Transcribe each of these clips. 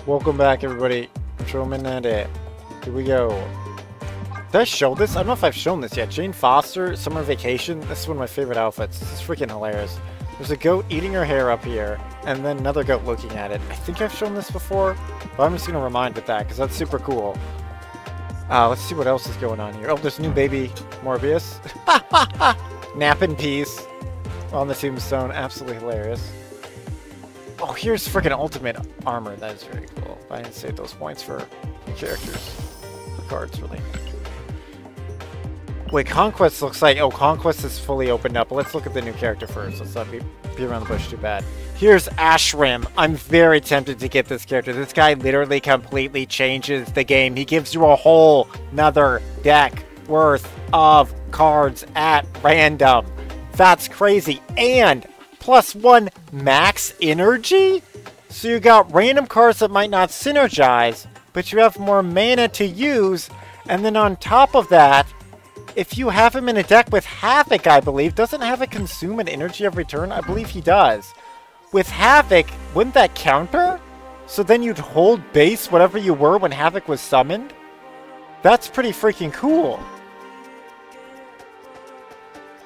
Welcome back, everybody. Patrolman and it. Here we go. Did I show this? I don't know if I've shown this yet. Jane Foster, Summer Vacation. This is one of my favorite outfits. This is freaking hilarious. There's a goat eating her hair up here, and then another goat looking at it. I think I've shown this before, but I'm just going to remind with that, because that's super cool. Let's see what else is going on here. Oh, there's new baby Morbius. Nap in peace on the tombstone. Absolutely hilarious. Oh, here's freaking ultimate armor. That is very cool. I didn't save those points for characters. For cards, really. Wait, Conquest looks like... Oh, Conquest is fully opened up. But let's look at the new character first. Let's not be around the bush too bad. Here's Arishem. I'm very tempted to get this character. This guy literally completely changes the game. He gives you a whole nother deck worth of cards at random. That's crazy. And +1 max energy? So you got random cards that might not synergize, but you have more mana to use. And then on top of that, if you have him in a deck with Havoc, I believe, doesn't Havoc consume an energy every turn? I believe he does. With Havoc, wouldn't that counter? So then you'd hold base whatever you were when Havoc was summoned? That's pretty freaking cool.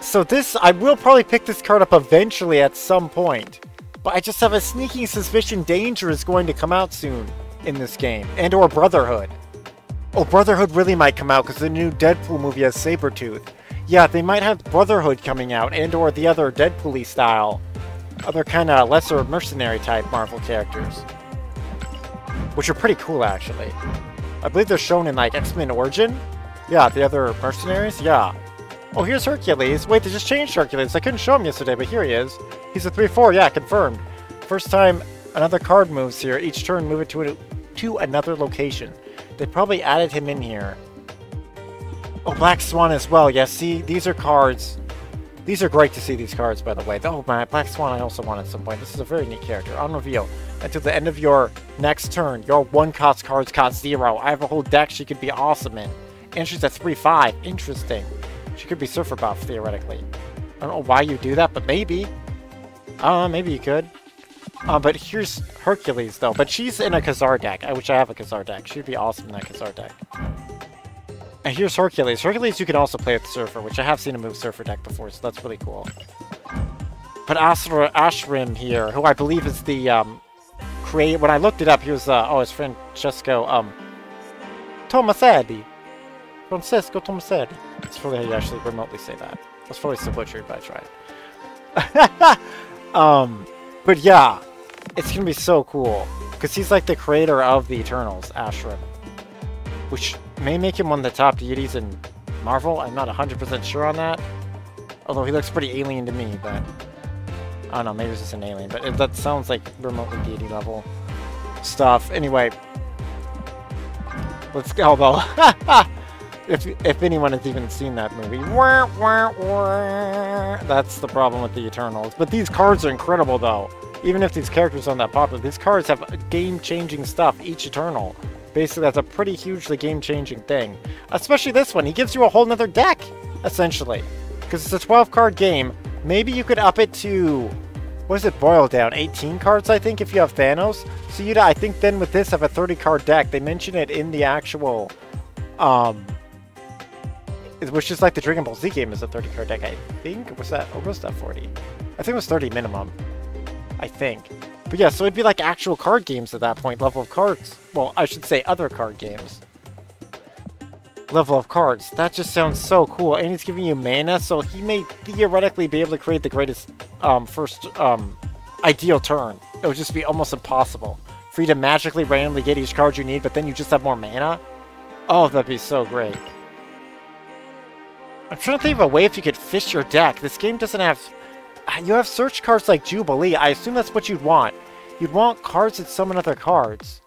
So this, I will probably pick this card up eventually at some point. But I just have a sneaking suspicion Danger is going to come out soon in this game. And or Brotherhood. Oh, Brotherhood really might come out because the new Deadpool movie has Sabretooth. Yeah, they might have Brotherhood coming out and or the other Deadpool-y style. Other kind of lesser mercenary type Marvel characters. Which are pretty cool, actually. I believe they're shown in like Xmen Origin. Yeah, the other mercenaries. Yeah. Oh, here's Hercules. Wait, they just changed Hercules. I couldn't show him yesterday, but here he is. He's a 3/4. Yeah, confirmed. First time another card moves here. Each turn, move it to another location. They probably added him in here. Oh, Black Swan as well. Yeah, see, these are cards. These are great to see, these cards, by the way. Oh, my Black Swan I also want at some point. This is a very neat character. On reveal, until the end of your next turn, your 1-cost cards cost 0. I have a whole deck she could be awesome in. And she's a 3/5. Interesting. She could be Surfer buff, theoretically. I don't know why you do that, but maybe. Maybe you could. But here's Hercules, though. But she's in a Khazar deck. I wish I have a Khazar deck. She'd be awesome in that Khazar deck. And here's Hercules. Hercules you can also play with Surfer, which I have seen a move Surfer deck before, so that's really cool. But Arishem here, who I believe is the, when I looked it up, he was, it's Francesco, Tomasetti. Francesco Tomasetti. That's probably how you actually remotely say that. That's probably so butchered, but I tried. But yeah, it's gonna be so cool. Because he's like the creator of the Eternals, Arishem. Which may make him one of the top deities in Marvel. I'm not 100% sure on that. Although he looks pretty alien to me, but... I don't know, maybe it's just an alien. But that sounds like remotely deity level stuff. Anyway. Let's go, though. If anyone has even seen that movie. That's the problem with the Eternals. But these cards are incredible, though. Even if these characters aren't that popular, these cards have game-changing stuff, each Eternal. Basically, that's a pretty hugely game-changing thing. Especially this one. He gives you a whole nother deck, essentially. Because it's a 12-card game. Maybe you could up it to... What does it boil down? 18 cards, I think, if you have Thanos? So you'd, I think, then with this, have a 30-card deck. They mention it in the actual... Which is like the Dragon Ball Z game is a 30-card deck, I think. Was that, or was that 40? I think it was 30 minimum. I think. But yeah, so it'd be like actual card games at that point. Level of cards. Well, I should say other card games. Level of cards. That just sounds so cool. And he's giving you mana, so he may theoretically be able to create the greatest first ideal turn. It would just be almost impossible for you to magically randomly get each card you need, but then you just have more mana. Oh, that'd be so great. I'm trying to think of a way if you could fish your deck. This game doesn't have... You have search cards like Jubilee. I assume that's what you'd want. You'd want cards that summon other cards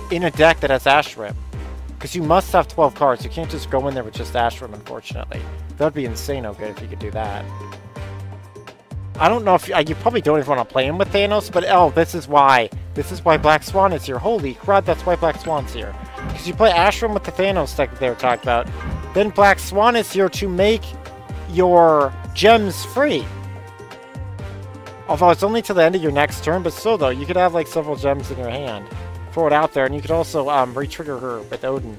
in a deck that has Arishem. Because you must have 12 cards. You can't just go in there with just Arishem, unfortunately. That would be insane good if you could do that. I don't know if... You probably don't even want to play him with Thanos, but oh, this is why. This is why Black Swan is here. Holy crap, that's why Black Swan's here. Because you play Arishem with the Thanos deck that they were talking about. Then Black Swan is here to make your gems free. Although it's only to the end of your next turn, but still though, you could have like several gems in your hand. throw it out there, and you could also re-trigger her with Odin.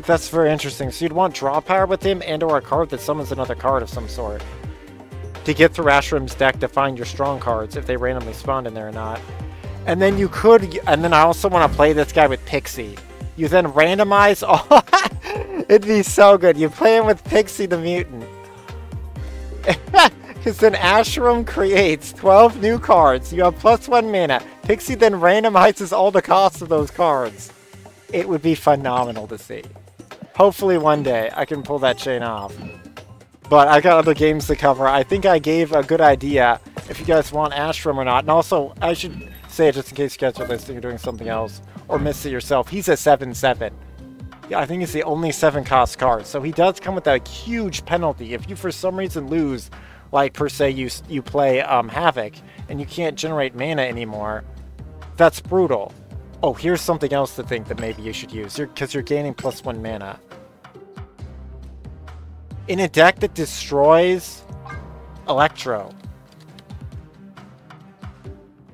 That's very interesting. So you'd want draw power with him and or a card that summons another card of some sort to get through Arisham's deck to find your strong cards if they randomly spawned in there or not. And then you could, and then I also want to play this guy with Pixie. You then randomize all... It'd be so good. You play him with Pixie the Mutant. Because then Arishem creates 12 new cards. You have +1 mana. Pixie then randomizes all the costs of those cards. It would be phenomenal to see. Hopefully one day I can pull that chain off. But I got other games to cover. I think I gave a good idea if you guys want Arishem or not. And also, I should say it just in case you guys are listening or doing something else. Or missed it yourself. He's a 7/7. Yeah, I think he's the only 7-cost card. So he does come with a huge penalty. If you for some reason lose, like per se you play Havoc, and you can't generate mana anymore, that's brutal. Oh, here's something else to think that maybe you should use, because you're gaining +1 mana. In a deck that destroys Electro.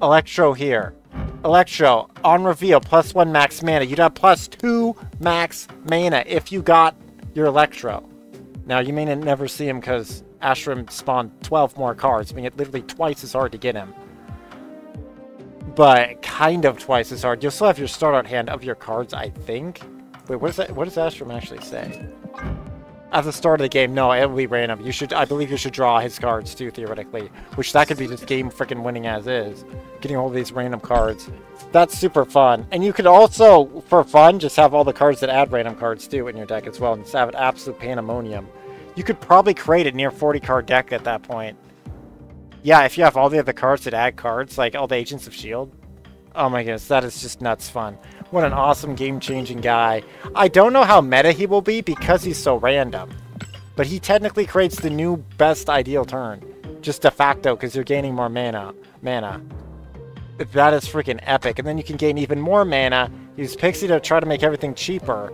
Electro here. Electro, on reveal, +1 max mana. You'd have +2 max mana if you got your Electro. Now, you may never see him because Arishem spawned 12 more cards, making it literally twice as hard to get him. But kind of twice as hard. You'll still have your start-out hand of your cards, I think. Wait, what does Arishem actually say? At the start of the game, no, it will be random. I believe you should draw his cards too, theoretically. Which that could be just game freaking winning as is. Getting all these random cards. That's super fun. And you could also, for fun, just have all the cards that add random cards too in your deck as well. And just have an absolute pandemonium. You could probably create a near 40 card deck at that point. Yeah, if you have all the other cards that add cards, like all the Agents of S.H.I.E.L.D. Oh my goodness, that is just nuts fun. What an awesome game-changing guy. I don't know how meta he will be because he's so random. But he technically creates the new best ideal turn. Just de facto, because you're gaining more mana. That is freaking epic. And then you can gain even more mana. Use Pixie to try to make everything cheaper.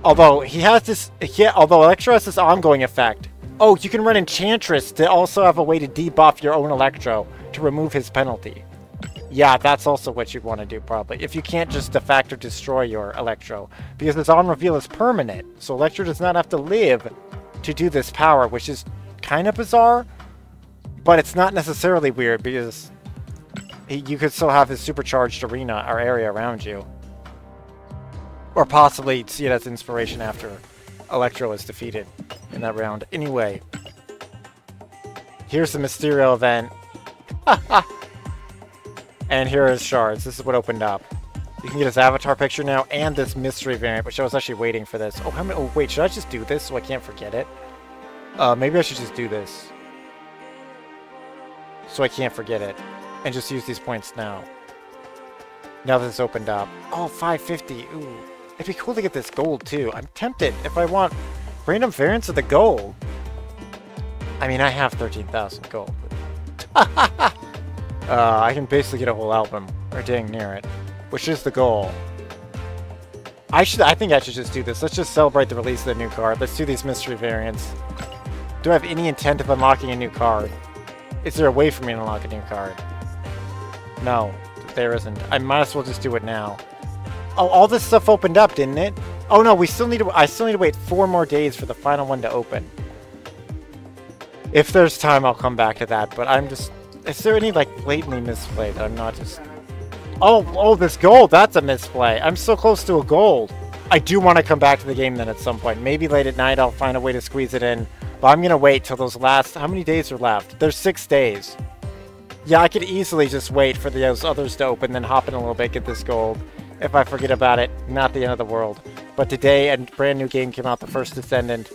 Although, he has this... although Electro has this ongoing effect. Oh, you can run Enchantress to also have a way to debuff your own Electro to remove his penalty. Yeah, that's also what you'd want to do, probably. If you can't just de facto destroy your Electro. Because this on-reveal is permanent. So Electro does not have to live to do this power, which is kind of bizarre. But it's not necessarily weird, because you could still have his supercharged arena or area around you. Or possibly see it as inspiration after Electro is defeated in that round. Anyway. Here's the Mysterio event. And here is Shards. This is what opened up. You can get his avatar picture now and this mystery variant, which I was actually waiting for this. Oh, wait, should I just do this so I can't forget it? Maybe I should just do this. So I can't forget it. And just use these points now. Now that it's opened up. Oh, 550. Ooh. It'd be cool to get this gold, too. I'm tempted if I want random variants of the gold. I mean, I have 13,000 gold. I can basically get a whole album, or dang near it, which is the goal. I think I should just do this. Let's just celebrate the release of the new card. Let's do these mystery variants. Do I have any intent of unlocking a new card? Is there a way for me to unlock a new card? No, there isn't. I might as well just do it now. Oh, all this stuff opened up, didn't it? Oh no, I still need to wait 4 more days for the final one to open. If there's time, I'll come back to that, but I'm just... Is there any, like, blatantly misplay that I'm not just... Oh, this gold! That's a misplay! I'm so close to a gold! I do want to come back to the game then at some point. Maybe late at night I'll find a way to squeeze it in. But I'm gonna wait till those last... How many days are left? There's 6 days. Yeah, I could easily just wait for those others to open, then hop in a little bit, get this gold. If I forget about it, not the end of the world. But today, a brand new game came out, The First Descendant.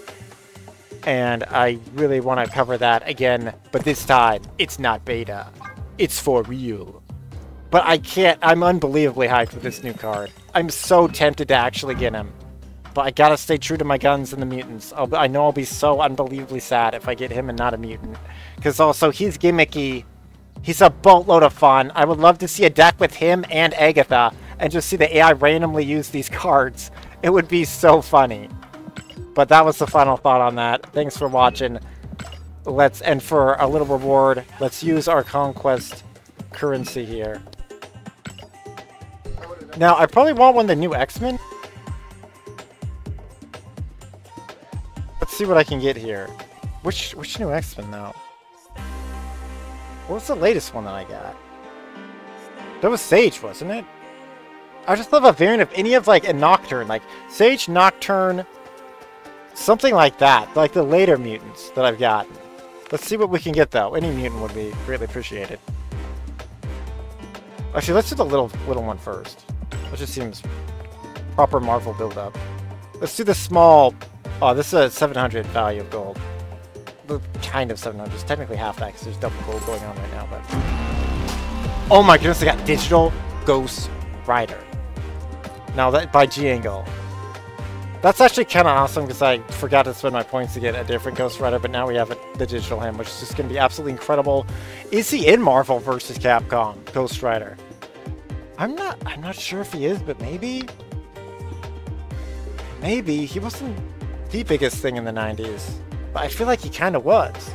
And I really want to cover that again, but this time, it's not beta. It's for real. But I can't, I'm unbelievably hyped with this new card. I'm so tempted to actually get him. But I gotta stay true to my guns and the mutants. I know I'll be so unbelievably sad if I get him and not a mutant. Because also, he's gimmicky. He's a boatload of fun. I would love to see a deck with him and Agatha, and just see the AI randomly use these cards. It would be so funny. But that was the final thought on that. Thanks for watching. And for a little reward, let's use our conquest currency here. Now, I probably want one of the new Xmen. Let's see what I can get here. Which new Xmen, though? What was the latest one that I got? That was Sage, wasn't it? I just love a variant of any of, like, a Nocturne. Like, Sage, Nocturne, something like that. Like the later mutants that I've gotten. Let's see what we can get, though. Any mutant would be greatly appreciated. Actually, let's do the little one first. That just seems proper Marvel build-up. Let's do the small... Oh, this is a 700 value of gold. Kind of 700. It's technically half that because there's double gold going on right now, but... Oh my goodness, I got Digital Ghost Rider. Now, that by G-Angle. That's actually kind of awesome because I forgot to spend my points to get a different Ghost Rider, but now we have the digital him, which is just going to be absolutely incredible. Is he in Marvel vs. Capcom, Ghost Rider? I'm not sure if he is, but maybe? Maybe. He wasn't the biggest thing in the 90s, but I feel like he kind of was.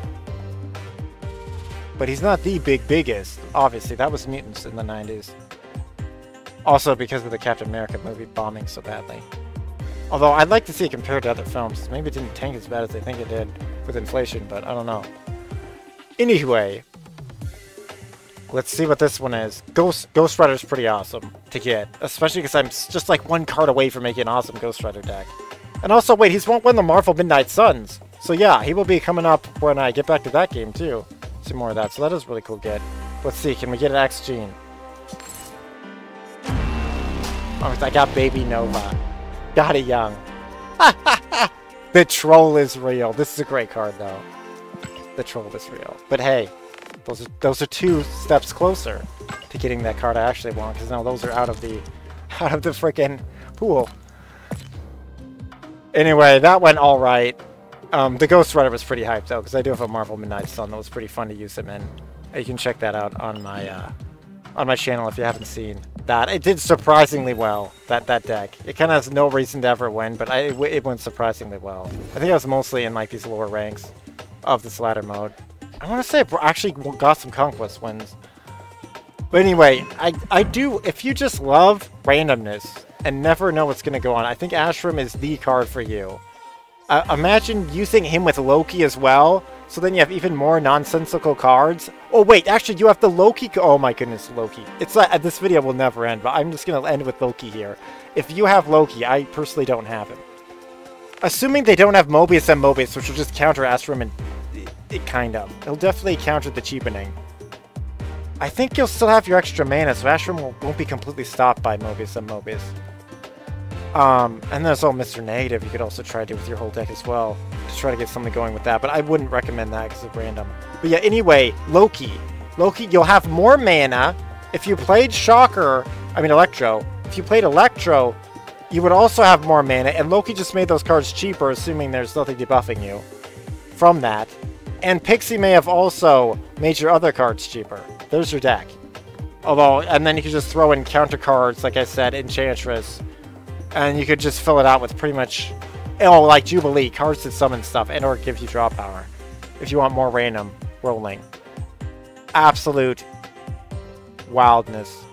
But he's not the biggest. Obviously, that was Mutants in the 90s. Also because of the Captain America movie bombing so badly. Although, I'd like to see it compared to other films. Maybe it didn't tank as bad as they think it did with inflation, but I don't know. Anyway, let's see what this one is. Ghost Rider's pretty awesome to get. Especially because I'm just like one card away from making an awesome Ghost Rider deck. And also, wait, he's one of the Marvel Midnight Suns. So yeah, he will be coming up when I get back to that game too. See more of that. So that is really cool get. Let's see, can we get an Xgene? Oh, I got Baby Nova. Got it young. The troll is real. This is a great card though. The troll is real. But hey, those are 2 steps closer to getting that card I actually want, because now those are out of the freaking pool. Anyway, that went all right. The Ghost Rider was pretty hyped though, because I do have a Marvel Midnight Sun that was pretty fun to use him in. You can check that out on my channel if you haven't seen that. It did surprisingly well, that deck. It kind of has no reason to ever win, but it went surprisingly well. I think I was mostly in like these lower ranks of this ladder mode. I want to say I actually got some Conquest wins. But anyway, I do, if you just love randomness and never know what's going to go on, I think Arishem is the card for you. Imagine using him with Loki as well, so then you have even more nonsensical cards. Oh wait, actually you have the Loki. Oh my goodness, Loki. It's like, this video will never end, but I'm just going to end with Loki here. If you have Loki, I personally don't have him. Assuming they don't have Mobius and Mobius, which will just counter Arishem, and it kind of. It'll definitely counter the cheapening. I think you'll still have your extra mana, so Arishem won't be completely stopped by Mobius and Mobius. And there's all Mr. Negative you could also try to do with your whole deck as well, to try to get something going with that, but I wouldn't recommend that because it's random. But yeah, anyway, Loki, you'll have more mana. If you played Electro, if you played Electro, you would also have more mana, and Loki just made those cards cheaper, assuming there's nothing debuffing you from that. And Pixie may have also made your other cards cheaper. There's your deck. Although, and then you could just throw in counter cards, like I said, Enchantress, and you could just fill it out with pretty much, like Jubilee, cards that summon stuff, and or give you draw power, if you want more random rolling. Absolute wildness.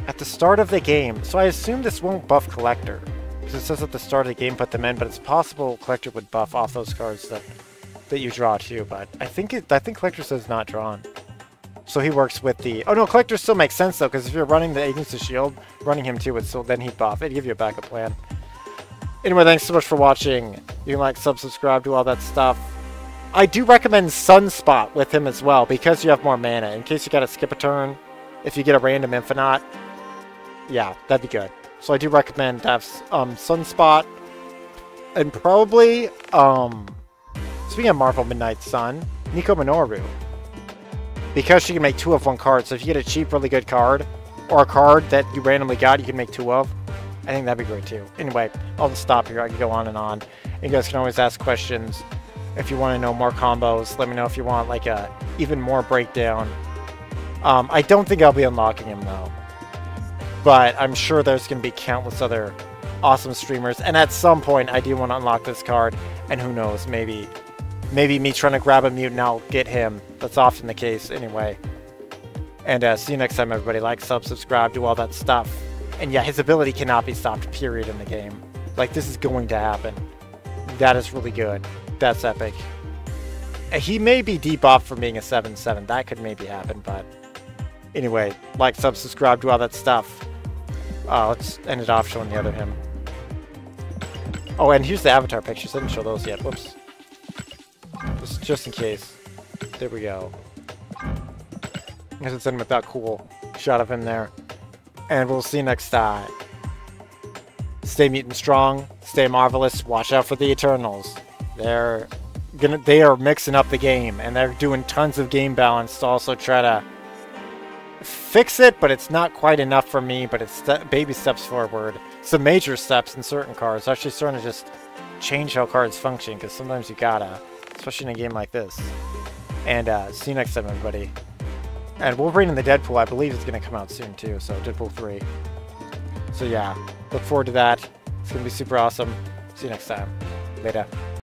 At the start of the game, so I assume this won't buff Collector, because it says at the start of the game put them in, but it's possible Collector would buff off those cards that you draw too, but I think Collector says not drawn. So he works with the... Oh no, Collector still makes sense though, because if you're running the Agents of S.H.I.E.L.D., running him too would still then he'd buff. It'd give you a backup plan. Anyway, thanks so much for watching. You can like, subscribe, do all that stuff. I do recommend Sunspot with him as well, because you have more mana. In case you gotta skip a turn, if you get a random Infinite, yeah, that'd be good. So I do recommend to have Sunspot, and probably, speaking of Marvel Midnight Sun, Nico Minoru. Because she can make 2 of 1 card, so if you get a cheap, really good card, or a card that you randomly got, you can make 2 of, I think that'd be great too. Anyway, I'll just stop here. I can go on and on. You guys can always ask questions. If you want to know more combos, let me know if you want like a even more breakdown. I don't think I'll be unlocking him though. But I'm sure there's going to be countless other awesome streamers. And at some point, I do want to unlock this card. And who knows, maybe me trying to grab a mutant, I'll get him. That's often the case anyway. And see you next time, everybody. Like, subscribe, do all that stuff. And yeah, his ability cannot be stopped, period, in the game. Like, this is going to happen. That is really good. That's epic. He may be debuffed from being a 7/7. That could maybe happen, but... Anyway, like, sub, subscribe, do all that stuff. Let's end it off showing the other him. Oh, and here's the avatar pictures. I didn't show those yet. Whoops. Just in case. There we go. I guess it's in with that cool shot of him there. And we'll see you next time. Stay mutant strong. Stay marvelous. Watch out for the Eternals. They are mixing up the game, and they're doing tons of game balance to also try to fix it, but it's not quite enough for me, but it's baby steps forward. Some major steps in certain cards. Actually starting to just change how cards function, because sometimes you gotta, especially in a game like this. And see you next time, everybody. And Wolverine and the Deadpool, I believe, is going to come out soon, too, so Deadpool 3. So yeah, look forward to that. It's going to be super awesome. See you next time. Later.